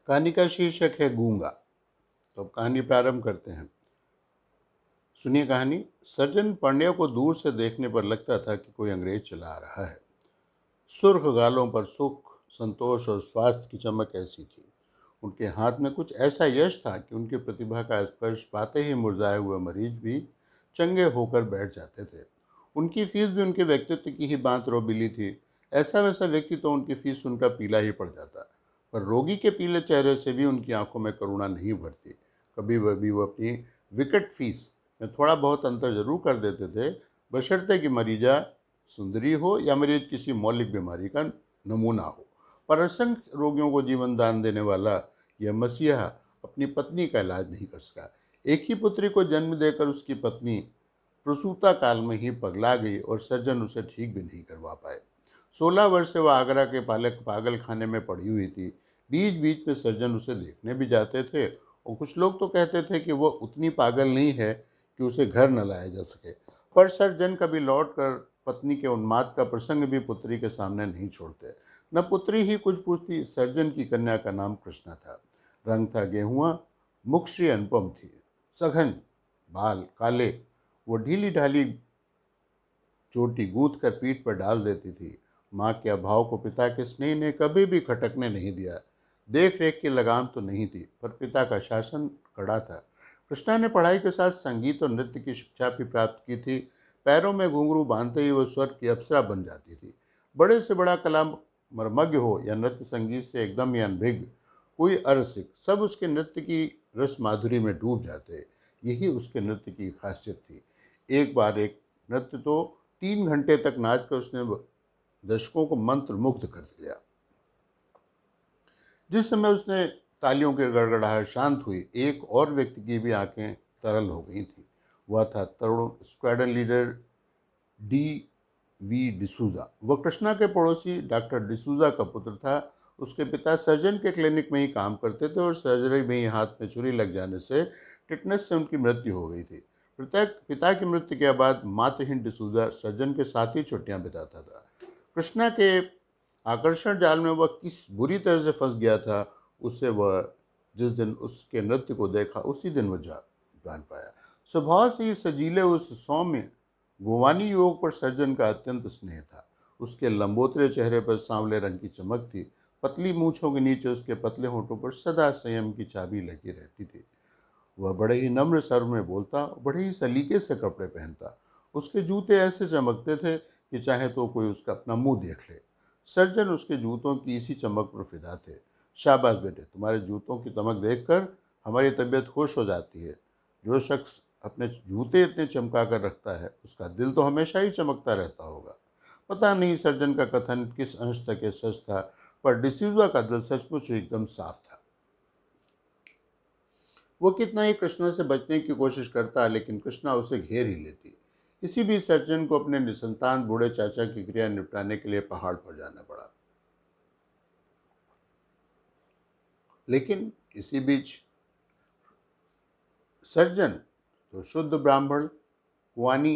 कहानी का शीर्षक है गूंगा। तो अब कहानी प्रारंभ करते हैं। सुनिए कहानी। सज्जन पांड्या को दूर से देखने पर लगता था कि कोई अंग्रेज चला आ रहा है। सुर्ख गालों पर सुख, संतोष और स्वास्थ्य की चमक ऐसी थी। उनके हाथ में कुछ ऐसा यश था कि उनकी प्रतिभा का स्पर्श पाते ही मुरझाए हुए मरीज भी चंगे होकर बैठ जाते थे। उनकी फीस भी उनके व्यक्तित्व की ही बात रोबीली थी। ऐसा वैसा व्यक्ति तो उनकी फीस सुनकर पीला ही पड़ जाता, पर रोगी के पीले चेहरे से भी उनकी आंखों में करुणा नहीं भरती। कभी भी वो अपनी विकट फीस में थोड़ा बहुत अंतर जरूर कर देते थे, बशर्ते कि मरीजा सुंदरी हो या मरीज किसी मौलिक बीमारी का नमूना हो। पर असंख्य रोगियों को जीवन दान देने वाला यह मसीहा अपनी पत्नी का इलाज नहीं कर सका। एक ही पुत्री को जन्म देकर उसकी पत्नी प्रसूता काल में ही पगला गई और सज्जन उसे ठीक भी नहीं करवा पाए। 16 वर्ष से वह आगरा के पालक पागल खाने में पड़ी हुई थी। बीच बीच में सज्जन उसे देखने भी जाते थे और कुछ लोग तो कहते थे कि वह उतनी पागल नहीं है कि उसे घर न लाया जा सके। पर सज्जन कभी लौट कर पत्नी के उन्माद का प्रसंग भी पुत्री के सामने नहीं छोड़ते। न पुत्री ही कुछ पूछती। सर्जन की कन्या का नाम कृष्णा था। रंग था गेहुआ, मुख श्री अनुपम थी, सघन बाल काले। वो ढीली ढाली चोटी गूंथ कर पीठ पर डाल देती थी। माँ के अभाव को पिता के स्नेह ने कभी भी खटकने नहीं दिया। देख रेख की लगाम तो नहीं थी, पर पिता का शासन कड़ा था। कृष्णा ने पढ़ाई के साथ संगीत और नृत्य की शिक्षा भी प्राप्त की थी। पैरों में घुंघरू बांधते ही वह स्वर्ग की अप्सरा बन जाती थी। बड़े से बड़ा कला मर्मज्ञ हो या नृत्य संगीत से एकदम ही अनभिज्ञ, कोई अरसिक, सब उसके नृत्य की रस माधुरी में डूब जाते। यही उसके नृत्य की खासियत थी। एक बार एक नृत्य तो 3 घंटे तक नाच कर उसने दर्शकों को मंत्र मुग्ध कर दिया। जिस समय उसने तालियों की गड़गड़ाहट शांत हुई, एक और व्यक्ति की भी आंखें तरल हो गई थी। वह था तरुण स्क्वाड्रन लीडर डी.वी. डिसूजा। वह कृष्णा के पड़ोसी डॉक्टर डिसूजा का पुत्र था। उसके पिता सर्जन के क्लिनिक में ही काम करते थे और सर्जरी में ही हाथ में छुरी लग जाने से टिटनेस से उनकी मृत्यु हो गई थी। प्रत्येक पिता की मृत्यु के बाद मातृहीन डिसूजा सर्जन के साथ ही छुट्टियां बिताता था। कृष्णा के आकर्षण जाल में वह किस बुरी तरह से फंस गया था, उससे वह जिस दिन उसके नृत्य को देखा उसी दिन वह जान पाया। स्वभाव से ही सजीले उस सौम्य गोवानी युवक पर सर्जन का अत्यंत स्नेह था। उसके लंबोतरे चेहरे पर सांवले रंग की चमक थी। पतली मूछों के नीचे उसके पतले होठों पर सदा संयम की चाबी लगी रहती थी। वह बड़े ही नम्र स्वर में बोलता, बड़े ही सलीके से कपड़े पहनता। उसके जूते ऐसे चमकते थे कि चाहे तो कोई उसका अपना मुंह देख ले। सर्जन उसके जूतों की इसी चमक पर फिदा थे। शाबाश बेटे, तुम्हारे जूतों की चमक देखकर हमारी तबीयत खुश हो जाती है। जो शख्स अपने जूते इतने चमका कर रखता है, उसका दिल तो हमेशा ही चमकता रहता होगा। पता नहीं सर्जन का कथन किस अंश तक ये सच था, पर डिसूजा का दिल सचमुच एकदम साफ था। वो कितना ही कृष्णा से बचने की कोशिश करता, लेकिन कृष्णा उसे घेर ही लेती। इसी बीच सर्जन को अपने निसंतान बूढ़े चाचा की क्रिया निपटाने के लिए पहाड़ पर जाना पड़ा। लेकिन इसी बीच सर्जन तो शुद्ध ब्राह्मण, कुआनी,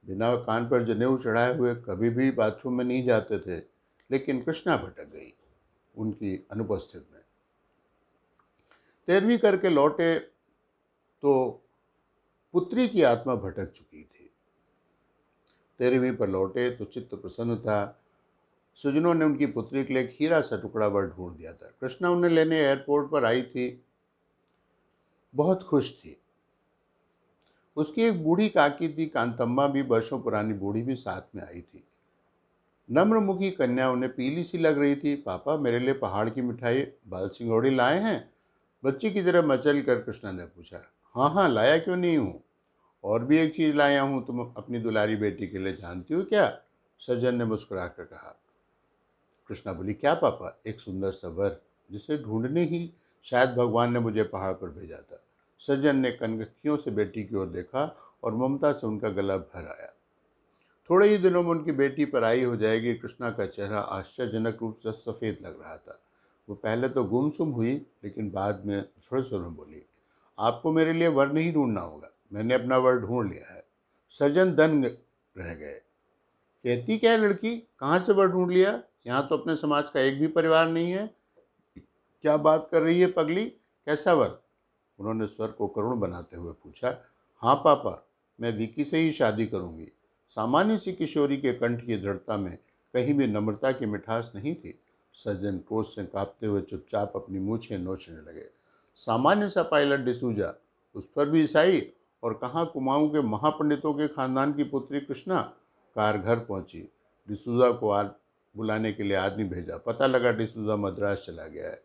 बिना कान पर जनेऊ चढ़ाए हुए कभी भी बाथरूम में नहीं जाते थे। लेकिन कृष्णा भटक गई उनकी अनुपस्थित में। 13वीं करके लौटे तो पुत्री की आत्मा भटक चुकी थी। 13वीं पर लौटे तो चित्त प्रसन्न था। सुजनों ने उनकी पुत्री के लिए एक हीरा सा टुकड़ा वर ढूंढ दिया था। कृष्णा उन्हें लेने एयरपोर्ट पर आई थी। बहुत खुश थी। उसकी एक बूढ़ी काकी थी, कांतम्मा भी, वर्षों पुरानी बूढ़ी भी साथ में आई थी। नम्रमुखी कन्या उन्हें पीली सी लग रही थी। पापा, मेरे लिए पहाड़ की मिठाई बाल सिंगौड़ी लाए हैं? बच्ची की तरह मचल कर कृष्णा ने पूछा। हाँ हाँ, लाया क्यों नहीं हूँ। और भी एक चीज़ लाया हूँ, तुम अपनी दुलारी बेटी के लिए जानती हो क्या? सज्जन ने मुस्कुरा कर कहा। कृष्णा बोली, क्या पापा? एक सुंदर सा वर, जिसे ढूंढने ही शायद भगवान ने मुझे पहाड़ पर भेजा था। सज्जन ने कनखियों से बेटी की ओर देखा और ममता से उनका गला भर आया। थोड़े ही दिनों में उनकी बेटी पराई हो जाएगी। कृष्णा का चेहरा आश्चर्यजनक रूप से सफ़ेद लग रहा था। वो पहले तो गुमसुम हुई, लेकिन बाद में थोड़े स्वर में बोली, आपको मेरे लिए वर नहीं ढूंढना होगा, मैंने अपना वर ढूंढ लिया है। सज्जन दंग रह गए। कहती क्या है लड़की, कहाँ से वर ढूंढ लिया? यहाँ तो अपने समाज का एक भी परिवार नहीं है। क्या बात कर रही है पगली, कैसा वर? उन्होंने स्वर को करुण बनाते हुए पूछा। हाँ पापा, मैं विकी से ही शादी करूंगी। सामान्य सी किशोरी के कंठ की दृढ़ता में कहीं भी नम्रता की मिठास नहीं थी। सज्जन क्रोध से कांपते हुए चुपचाप अपनी मूछें नोचने लगे। सामान्य सा पायलट डिसूजा, उस पर भी ईसाई, और कहाँ कुमाऊं के महापंडितों के खानदान की पुत्री कृष्णा। कार घर पहुंची। डिसूजा को बुलाने के लिए आदमी भेजा। पता लगा डिसूजा मद्रास चला गया है।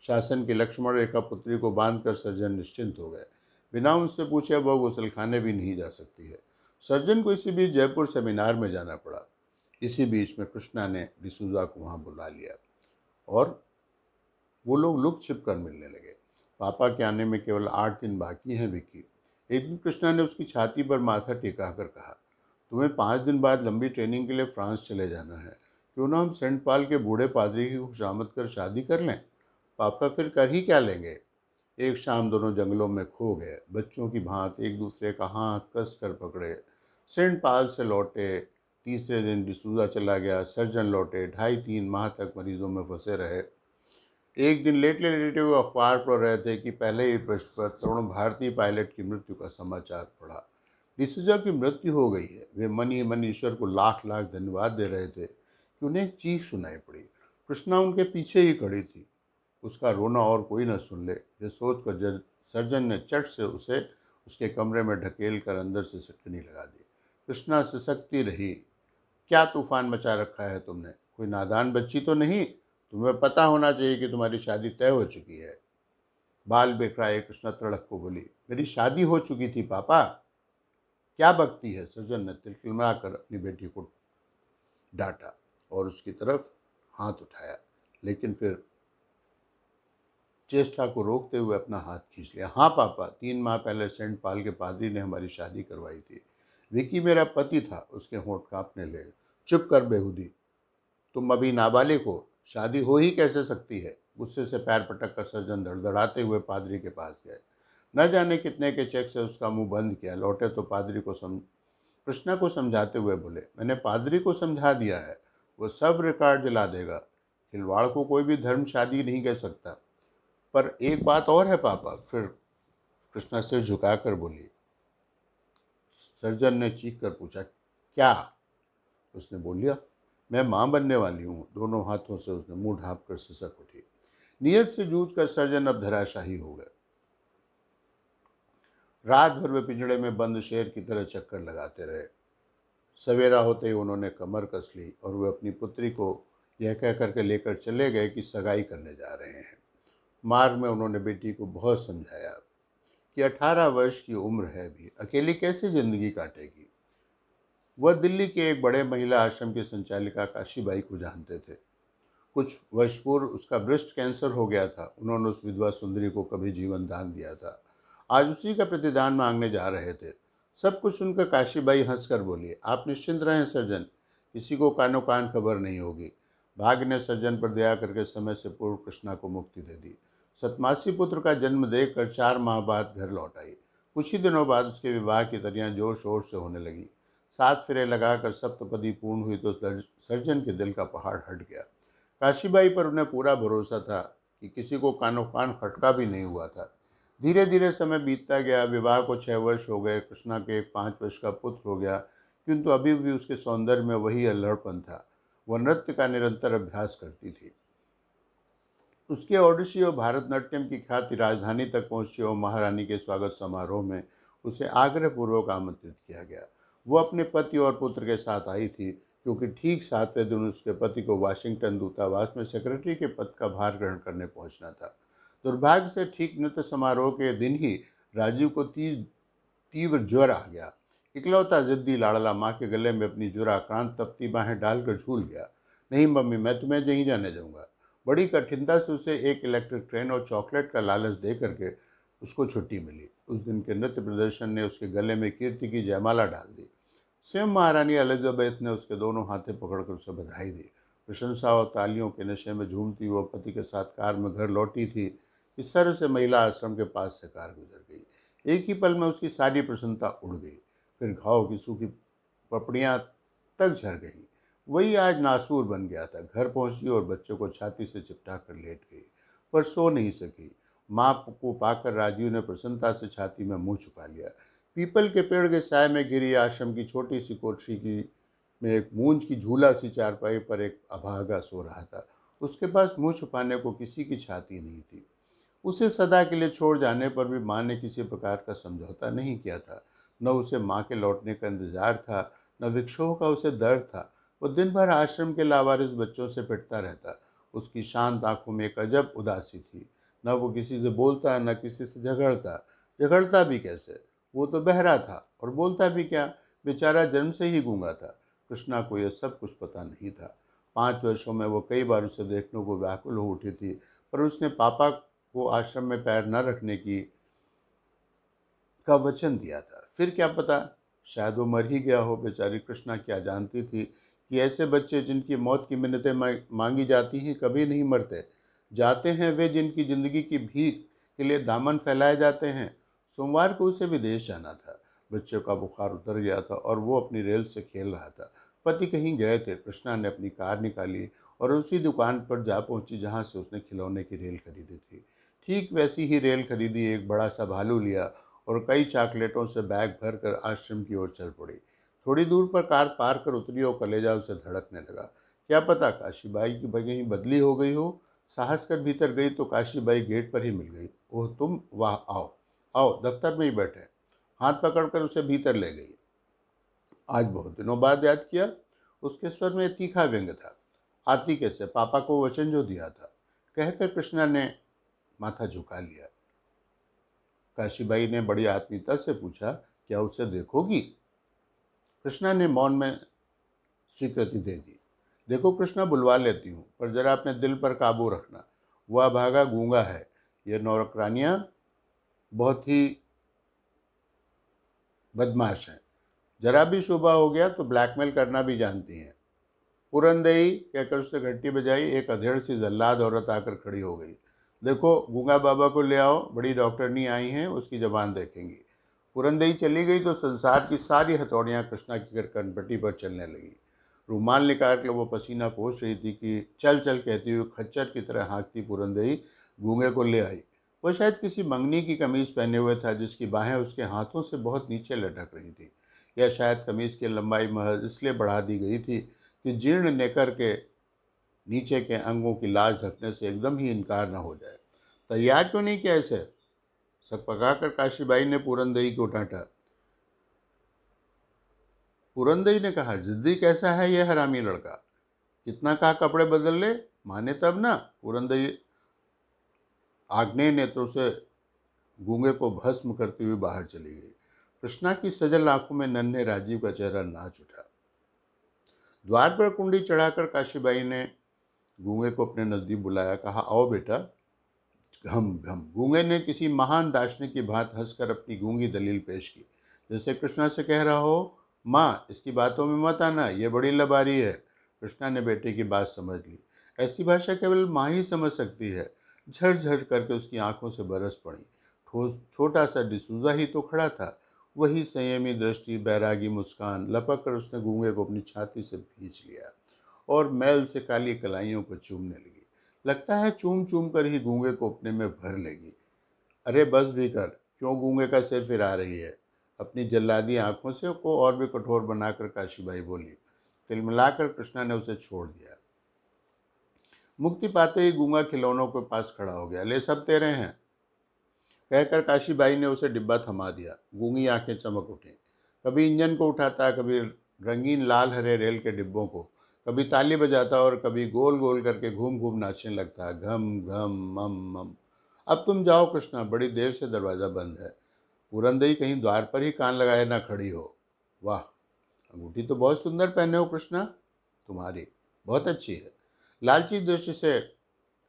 शासन की लक्ष्मण रेखा पुत्री को बांधकर सर्जन निश्चिंत हो गए। बिना उनसे पूछे अब वो गुसलखाने भी नहीं जा सकती है। सर्जन को इसी बीच जयपुर सेमिनार में जाना पड़ा। इसी बीच में कृष्णा ने डिसूजा को वहाँ बुला लिया और वो लोग लुक छिप कर मिलने लगे। पापा के आने में केवल 8 दिन बाकी हैं विक्की। एक दिन कृष्णा ने उसकी छाती पर माथा टेका कर कहा, तुम्हें 5 दिन बाद लंबी ट्रेनिंग के लिए फ्रांस चले जाना है। क्यों ना हम सेंट पाल के बूढ़े पादरी की खुशामद कर शादी कर लें। पापा फिर कर ही क्या लेंगे। एक शाम दोनों जंगलों में खो गए। बच्चों की भांति एक दूसरे का हाथ कस कर पकड़े सेंट पाल से लौटे। तीसरे दिन डिसूजा चला गया। सर्जन लौटे। 2.5-3 माह तक मरीजों में फंसे रहे। एक दिन लेटे लेटे हुए अखबार पढ़ रहे थे कि पहले ही पृष्ठ पर तरुण भारतीय पायलट की मृत्यु का समाचार पढ़ा। डिसूजा की मृत्यु हो गई है। वे मन ही मन ईश्वर को लाख लाख धन्यवाद दे रहे थे कि उन्हें एक चीख सुनाई पड़ी। कृष्णा उनके पीछे ही खड़ी थी। उसका रोना और कोई न सुन ले, ये सोचकर सर्जन ने चट से उसे उसके कमरे में ढकेल कर अंदर से सिटकनी लगा दी। कृष्णा सिसकती रही। क्या तूफान मचा रखा है तुमने? कोई नादान बच्ची तो नहीं? तुम्हें पता होना चाहिए कि तुम्हारी शादी तय हो चुकी है। बाल बिखराए कृष्णा तड़क को बोली, मेरी शादी हो चुकी थी पापा। क्या बकती है? सर्जन ने तिलकिला कर अपनी बेटी को डांटा और उसकी तरफ हाथ उठाया, लेकिन फिर चेष्टा को रोकते हुए अपना हाथ खींच लिया। हाँ पापा, 3 माह पहले सेंट पाल के पादरी ने हमारी शादी करवाई थी। विकी मेरा पति था। उसके होंठ कांपने लगे। चुप कर बेहुदी, तुम अभी नाबालिग हो, शादी हो ही कैसे सकती है? गुस्से से पैर पटक कर सर्जन धड़धड़ाते हुए पादरी के पास गए। न जाने कितने के चेक से उसका मुंह बंद किया। लौटे तो पादरी को कृष्णा को समझाते हुए बोले, मैंने पादरी को समझा दिया है, वो सब रिकॉर्ड जला देगा। खिलवाड़ को कोई भी धर्म शादी नहीं कह सकता। पर एक बात और है पापा। फिर कृष्णा सिर झुकाकर बोली। सर्जन ने चीख कर पूछा, क्या? उसने बोलिया, मैं मां बनने वाली हूँ। दोनों हाथों से उसने मुंह ढांप कर सिसक उठी। नियत से जूझ कर सर्जन अब धराशाही हो गए। रात भर वे पिंजड़े में बंद शेर की तरह चक्कर लगाते रहे। सवेरा होते ही उन्होंने कमर कस ली और वे अपनी पुत्री को यह कह करके लेकर चले गए कि सगाई करने जा रहे हैं। मार्ग में उन्होंने बेटी को बहुत समझाया कि 18 वर्ष की उम्र है, भी अकेली कैसे जिंदगी काटेगी। वह दिल्ली के एक बड़े महिला आश्रम की संचालिका काशीबाई को जानते थे। कुछ वर्ष पूर्व उसका ब्रेस्ट कैंसर हो गया था। उन्होंने उस विधवा सुंदरी को कभी जीवन दान दिया था। आज उसी का प्रतिदान मांगने जा रहे थे। सब कुछ सुनकर काशीबाई हंसकर बोली, आप निश्चिंत रहें सर्जन, किसी को कानो कान खबर नहीं होगी। भाग्य ने सर्जन पर दया करके समय से पूर्व कृष्णा को मुक्ति दे दी। सतमासी पुत्र का जन्म देकर 4 माह बाद घर लौट आई। कुछ ही दिनों बाद उसके विवाह की तैयारियां जोर शोर से होने लगी। 7 फेरे लगाकर सप्तपदी पूर्ण हुई तो सर्जन के दिल का पहाड़ हट गया। काशीबाई पर उन्हें पूरा भरोसा था कि किसी को कानो कान खटका भी नहीं हुआ था। धीरे धीरे समय बीतता गया। विवाह को 6 वर्ष हो गए। कृष्णा के एक 5 वर्ष का पुत्र हो गया, किंतु अभी भी उसके सौंदर्य में वही अल्हड़पन था। वह नृत्य का निरंतर अभ्यास करती थी। उसके ओडिसी और भारतनाट्यम की ख्याति राजधानी तक पहुंची और महारानी के स्वागत समारोह में उसे आग्रहपूर्वक आमंत्रित किया गया। वो अपने पति और पुत्र के साथ आई थी, क्योंकि ठीक 7वें दिन उसके पति को वाशिंगटन दूतावास में सेक्रेटरी के पद का भार ग्रहण करने पहुंचना था। दुर्भाग्य से ठीक नृत्य समारोह के दिन ही राजीव को तीव्र ज्वर आ गया। इकलौता जिद्दी लाड़ला माँ के गले में अपनी ज्वराक्रांत तपती बाहें डालकर झूल गया। नहीं मम्मी, मैं तुम्हें नहीं जाने दूंगा। बड़ी कठिनता से उसे एक इलेक्ट्रिक ट्रेन और चॉकलेट का लालच दे करके उसको छुट्टी मिली। उस दिन के नृत्य प्रदर्शन ने उसके गले में कीर्ति की जयमाला डाल दी। स्वयं महारानी एलिजाबेथ ने उसके दोनों हाथे पकड़कर उसे बधाई दी। प्रशंसा और तालियों के नशे में झूमती वो पति के साथ कार में घर लौटी थी। इस तरह से महिला आश्रम के पास से कार गुजर गई। एक ही पल में उसकी सारी प्रसन्नता उड़ गई। फिर घाव की सूखी पपड़ियाँ तक झर गई। वही आज नासूर बन गया था। घर पहुंची और बच्चे को छाती से चिपटा कर लेट गई। पर सो नहीं सकी। माँ को पाकर राजीव ने प्रसन्नता से छाती में मुंह छुपा लिया। पीपल के पेड़ के साय में गिरी आश्रम की छोटी सी कोठरी की में एक मूंज की झूला सी चारपाई पर एक अभागा सो रहा था। उसके पास मुंह छुपाने को किसी की छाती नहीं थी। उसे सदा के लिए छोड़ जाने पर भी माँ ने किसी प्रकार का समझौता नहीं किया था। न उसे माँ के लौटने का इंतजार था, न विक्षोभ का उसे दर्द था। वो दिन भर आश्रम के लावारिस बच्चों से पिटता रहता। उसकी शांत आंखों में एक अजब उदासी थी। न वो किसी से बोलता, न किसी से झगड़ता। झगड़ता भी कैसे? वो तो बहरा था, और बोलता भी क्या? बेचारा जन्म से ही गूंगा था। कृष्णा को यह सब कुछ पता नहीं था। 5 वर्षों में वो कई बार उसे देखने को व्याकुल हो उठी थी, पर उसने पापा को आश्रम में पैर न रखने की का वचन दिया था। फिर क्या पता, शायद वो मर ही गया हो। बेचारी कृष्णा क्या जानती थी कि ऐसे बच्चे जिनकी मौत की मिन्नतें मांगी जाती हैं कभी नहीं मरते। जाते हैं वे जिनकी जिंदगी की भीख के लिए दामन फैलाए जाते हैं। सोमवार को उसे विदेश जाना था। बच्चों का बुखार उतर गया था और वो अपनी रेल से खेल रहा था। पति कहीं गए थे। कृष्णा ने अपनी कार निकाली और उसी दुकान पर जा पहुंची जहां से उसने खिलौने की रेल खरीदी थी। ठीक वैसी ही रेल खरीदी, एक बड़ा सा भालू लिया और कई चॉकलेटों से बैग भर कर आश्रम की ओर चल पड़ी। थोड़ी दूर पर कार पार कर उतरी और कलेजा उसे धड़कने लगा। क्या पता काशीबाई की कहीं बदली हो गई हो। साहस कर भीतर गई तो काशीबाई गेट पर ही मिल गई। ओह तुम, वाह, आओ आओ, दफ्तर में ही बैठे। हाथ पकड़कर उसे भीतर ले गई। आज बहुत दिनों बाद याद किया। उसके स्वर में तीखा व्यंग था। आती कैसे? पापा को वचन जो दिया था, कहकर कृष्णा ने माथा झुका लिया। काशीबाई ने बड़ी आत्मीयता से पूछा, क्या उसे देखोगी? कृष्णा ने मौन में स्वीकृति दे दी। देखो कृष्णा, बुलवा लेती हूँ, पर जरा अपने दिल पर काबू रखना। वह भागा गूंगा है। ये नौकरानियाँ बहुत ही बदमाश हैं। जरा भी सुबह हो गया तो ब्लैकमेल करना भी जानती हैं। पुरंदेई, कहकर उसने घंटी बजाई। एक अधेड़ सी जल्लाद औरत आकर खड़ी हो गई। देखो, गूंगा बाबा को ले आओ, बड़ी डॉक्टरनी आई हैं, उसकी जबान देखेंगी। पुरंदेई चली गई तो संसार की सारी हथौड़ियां कृष्णा की कनपटी पर चलने लगी। रूमाल निकाल कर वो पसीना पोंछ रही थी कि चल चल कहती हुई खच्चर की तरह हाँकती पुरंदेई गूंगे को ले आई। वह शायद किसी मंगनी की कमीज पहने हुए था जिसकी बाहें उसके हाथों से बहुत नीचे लटक रही थी। या शायद कमीज की लंबाई महज इसलिए बढ़ा दी गई थी कि जीर्ण नेकर के नीचे के अंगों की लाज ढकने से एकदम ही इनकार न हो जाए। तैयार क्यों नहीं किया इसे? सक पकाकर काशीबाई ने पूरनदेही को डांटा। पूरनदेही ने कहा, जिद्दी कैसा है ये हरामी लड़का। कितना कहा कपड़े बदल ले, माने तब ना। पूरनदेही आग्नेय नेत्रों से गूंगे को भस्म करती हुई बाहर चली गई। कृष्णा की सजल आंखों में नन्हे राजीव का चेहरा नाच उठा। द्वार पर कुंडी चढ़ाकर काशीबाई ने गूंगे को अपने नजदीक बुलाया। कहा, आओ बेटा। घम घम। गूंगे ने किसी महान दार्शनिक की भांति हंसकर अपनी गूंगी दलील पेश की, जैसे कृष्णा से कह रहा हो, माँ इसकी बातों में मत आना, ये बड़ी लबारी है। कृष्णा ने बेटे की बात समझ ली। ऐसी भाषा केवल माँ ही समझ सकती है। झरझर करके उसकी आंखों से बरस पड़ी। छोटा सा डिसूजा ही तो खड़ा था। वही संयमी दृष्टि, बैरागी मुस्कान। लपक कर उसने गूंगे को अपनी छाती से खींच लिया और मैल से काली कलाइयों को चूमने लगी। लगता है चूम चूम कर ही गूंगे को अपने में भर लेगी। अरे बस भी कर, क्यों गूंगे का सिर फिरा रही है? अपनी जल्लादी आंखों से को और भी कठोर बनाकर काशीबाई बोली। तिलमिलाकर कृष्णा ने उसे छोड़ दिया। मुक्ति पाते ही गूंगा खिलौनों के पास खड़ा हो गया। ले, सब तेरे हैं, कहकर काशीबाई ने उसे डिब्बा थमा दिया। गूंगी आंखें चमक उठी। कभी इंजन को उठाता, कभी रंगीन लाल हरे रेल के डिब्बों को, कभी ताली बजाता और कभी गोल गोल करके घूम घूम नाचने लगता। घम घम मम मम। अब तुम जाओ कृष्णा, बड़ी देर से दरवाज़ा बंद है। पुरंदई कहीं द्वार पर ही कान लगाए ना खड़ी हो। वाह, अंगूठी तो बहुत सुंदर पहने हो कृष्णा, तुम्हारी बहुत अच्छी है। लालची दृष्टि से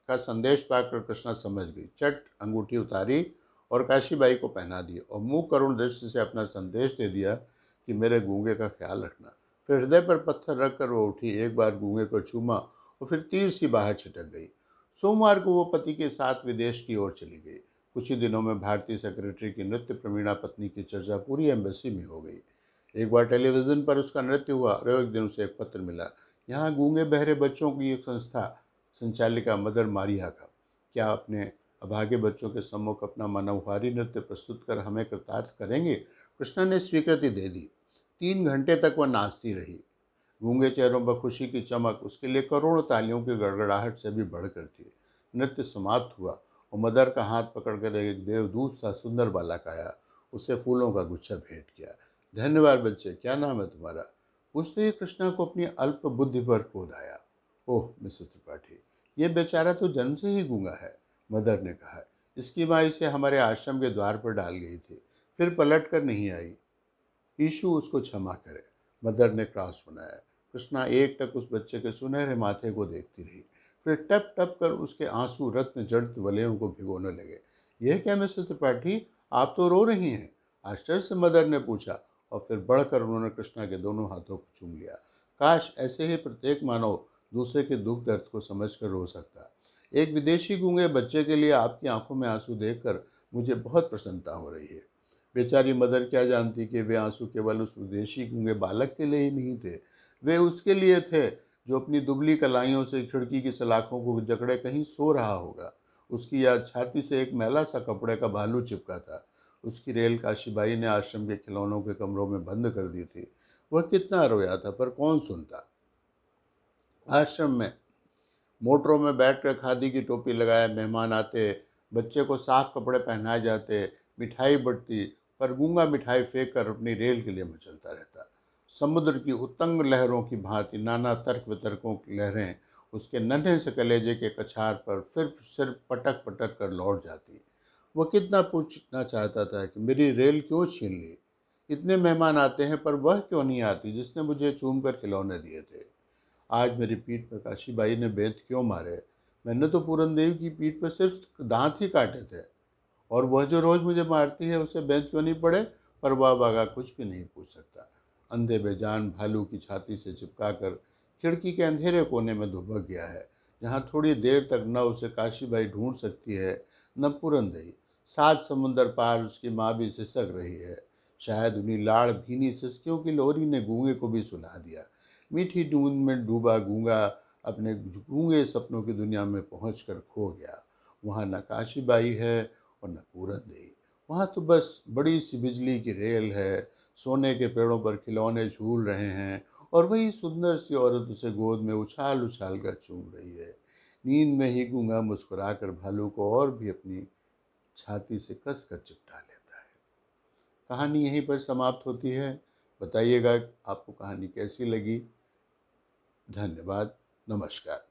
का संदेश पाकर कृष्णा समझ गई। चट अंगूठी उतारी और काशीबाई को पहना दी और मुंह करुण दृष्टि से अपना संदेश दे दिया कि मेरे गूंगे का ख्याल रखना। फिर हृदय पर पत्थर रख कर वो उठी, एक बार गूंगे को चूमा और फिर तीर सी बाहर छिटक गई। सोमवार को वो पति के साथ विदेश की ओर चली गई। कुछ ही दिनों में भारतीय सेक्रेटरी की नृत्य प्रवीणा पत्नी की चर्चा पूरी एम्बेसी में हो गई। एक बार टेलीविज़न पर उसका नृत्य हुआ और एक दिन उसे एक पत्र मिला। यहाँ गूंगे बहरे बच्चों की एक संस्था संचालिका मदर मारिया का। क्या अपने अभागे बच्चों के सम्मुख अपना मनोहारी नृत्य प्रस्तुत कर हमें कृतार्थ करेंगे? कृष्णा ने स्वीकृति दे दी। 3 घंटे तक वह नाचती रही। गूंगे चेहरों पर खुशी की चमक उसके लिए करोड़ों तालियों की गड़गड़ाहट से भी बढ़कर थी। नृत्य समाप्त हुआ और मदर का हाथ पकड़कर एक देवदूत सा सुंदर बालक आया। उसे फूलों का गुच्छा भेंट किया। धन्यवाद बच्चे, क्या नाम है तुम्हारा? पूछते ही कृष्णा को अपनी अल्प बुद्धि पर क्रोध आया। ओह मिसेस त्रिपाठी, ये बेचारा तो जन्म से ही गूंगा है, मदर ने कहा। इसकी माँ इसे हमारे आश्रम के द्वार पर डाल गई थी, फिर पलट कर नहीं आई। ईशु उसको क्षमा करे, मदर ने क्रॉस बनाया। कृष्णा एकटक उस बच्चे के सुनहरे माथे को देखती रही। फिर टप टप कर उसके आंसू रत्न जड़ित वलयों को भिगोने लगे। यह क्या मिसेस त्रिपाठी, आप तो रो रही हैं? आश्चर्य से मदर ने पूछा और फिर बढ़कर उन्होंने कृष्णा के दोनों हाथों को चूम लिया। काश ऐसे ही प्रत्येक मानव दूसरे के दुख दर्द को समझकर रो सकता। एक विदेशी गूंगे बच्चे के लिए आपकी आंखों में आंसू देखकर मुझे बहुत प्रसन्नता हो रही है। बेचारी मदर क्या जानती कि वे आंसू केवल उस विदेशी गूंगे बालक के लिए ही नहीं थे, वे उसके लिए थे जो अपनी दुबली कलाइयों से खिड़की की सलाखों को जकड़े कहीं सो रहा होगा। उसकी याद छाती से एक मैला सा कपड़े का भालू चिपका था। उसकी रेल काशीबाई ने आश्रम के खिलौनों के कमरों में बंद कर दी थी। वह कितना रोया था, पर कौन सुनता। आश्रम में मोटरों में बैठकर खादी की टोपी लगाए मेहमान आते, बच्चे को साफ कपड़े पहनाए जाते, मिठाई बंटती, पर गूंगा मिठाई फेंक कर अपनी रेल के लिए मचलता रहता। समुद्र की उत्तंग लहरों की भांति नाना तर्क वितर्कों की लहरें उसके नन्हे से कलेजे के कछार पर फिर सिर्फ पटक पटक कर लौट जाती। वह कितना पूछना चाहता था कि मेरी रेल क्यों छीन ली? इतने मेहमान आते हैं पर वह क्यों नहीं आती जिसने मुझे चूम कर खिलौने दिए थे? आज मेरी पीठ पर काशीबाई ने बेंत क्यों मारे? मैंने तो पूरन देवी की पीठ पर सिर्फ दांत ही काटे थे। और वह जो रोज मुझे मारती है उसे बेंत क्यों नहीं पड़े? पर वह बागा कुछ भी नहीं पूछ सकता। अंधे बेजान भालू की छाती से चिपका कर खिड़की के अंधेरे कोने में दुबक गया है, जहाँ थोड़ी देर तक न उसे काशीबाई ढूंढ सकती है, न पूरन देवी। 7 समुंदर पार उसकी माँ भी सिसक रही है। शायद उन्हीं लाड़ भीनी सिसकियों की लोरी ने गूंगे को भी सुला दिया। मीठी नींद में डूबा गूंगा अपने गूंगे सपनों की दुनिया में पहुंचकर खो गया। वहाँ न काशीबाई है और न पूरन देवी। वहाँ तो बस बड़ी सी बिजली की रेल है, सोने के पेड़ों पर खिलौने झूल रहे हैं और वही सुंदर सी औरत उसे गोद में उछाल उछाल कर चूम रही है। नींद में ही गूंगा मुस्कुराकर भालू को और भी अपनी छाती से कस कर चिपटा लेता है। कहानी यहीं पर समाप्त होती है। बताइएगा आपको कहानी कैसी लगी। धन्यवाद। नमस्कार।